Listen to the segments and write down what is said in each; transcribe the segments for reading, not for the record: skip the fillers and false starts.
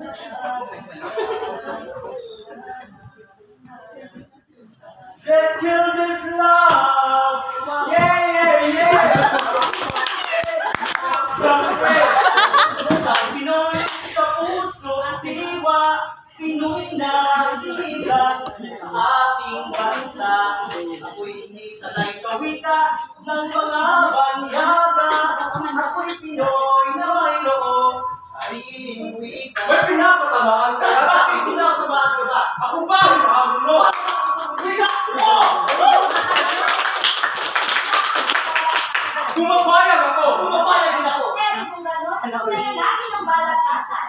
Let's kill this love! Yeah, yeah, yeah! Sa Pinoy, sa puso, diwa, Pinoy na sila sa ating bansa. Ako'y hindi sanay sa wika ng mga banyaga. Ako'y Pinoy na mayroong sariling wika. Ba't pinapatamaan ka? Bakit pinapatamaan ka ba? Ako ba? Hinahamon mo? Wika! Oh! Pumapayag ako! Pumapayag din ako! Pero kung gano'n, nangyayari ng balagtasan.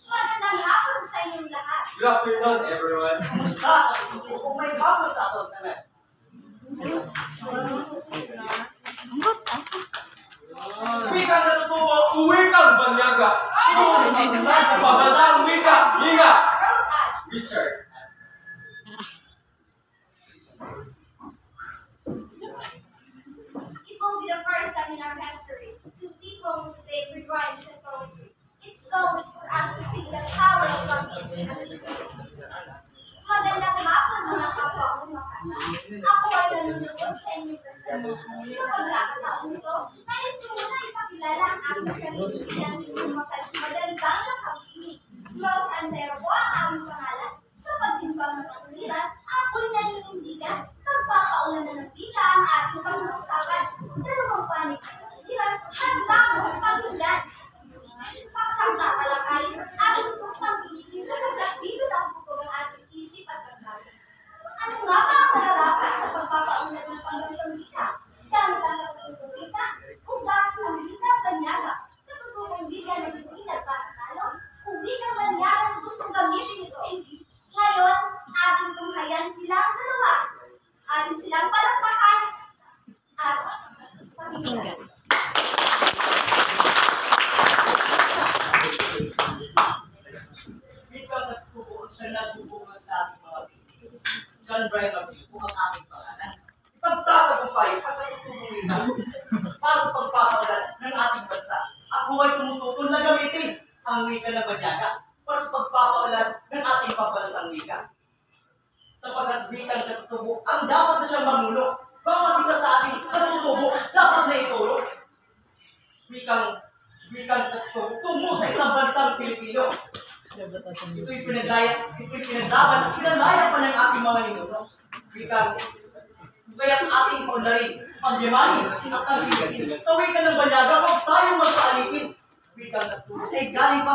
Magandang hapon sa inyong lahat. Good afternoon, everyone. Kumusta? Kung may hapon sa akin naman. Wika natutubo, uwikang banyaga. Pabasang wika, hinga. Rose Ann, Richard. it will be the first time in our history to people who favorite rhymes and poetry. Its goal is for us to see the power of language and the spirit. Magandang hapon mga kapwa umakata. Ako ay nanonood sa inyong presensya. Sa pagkakataon nito, nais ko muna ipakilala ang aking sarili bilang inyong magandang nakakinig. Rose Andero po ang aming pangalan. Sa pagtimbang ng katuliran, ako'y naninindigan. Pagpapaulan na ng tika ang ating pag-uusapan. Dalawang panig na katuliran, handa mo ang paghindan. Pagsangka talakayin, ating itong pagpilitin sa pagkat dito na ang bukog ang ating isip at pagkakas. Ano nga ba ang nararapat sa pagpapaulan ng pangbansang tika? Gamit ang katutubong tika, kung bakit ang tika banyaga, katutubong bigyan ng tuwing nagpapatalo, kung bigyan banyaga na gustong gamitin ito. Ngayon, ating tunghayan silang dalawa. Ating silang palakpakan at pakinggan. Wika natutubo, siya nagbubukan sa ating mga Pilipino. John Brian Marsilio ang aking pangalan. Ipagtatagumpay ang katutubong wika para sa pagpapaulan ng ating bansa. Ako ay tumututol na gamitin ang wika na banyaga para sa pagpapaulan ng ating pabansang wika. Sapagkat wikang katutubo ang dapat na siyang mamulo. Bawat isa sa ating katutubo dapat na ituro. Wikang katutubo tungo sa isang bansang Pilipino. Ito'y pinaglaban at pinalaya pa ng ating mga ninuno. Wikang kaya't ating paunlarin, pagyamanin at ang higatin. Sa wika ng banyaga, huwag tayong magpaalipin. Wikang katutubo ay galing pa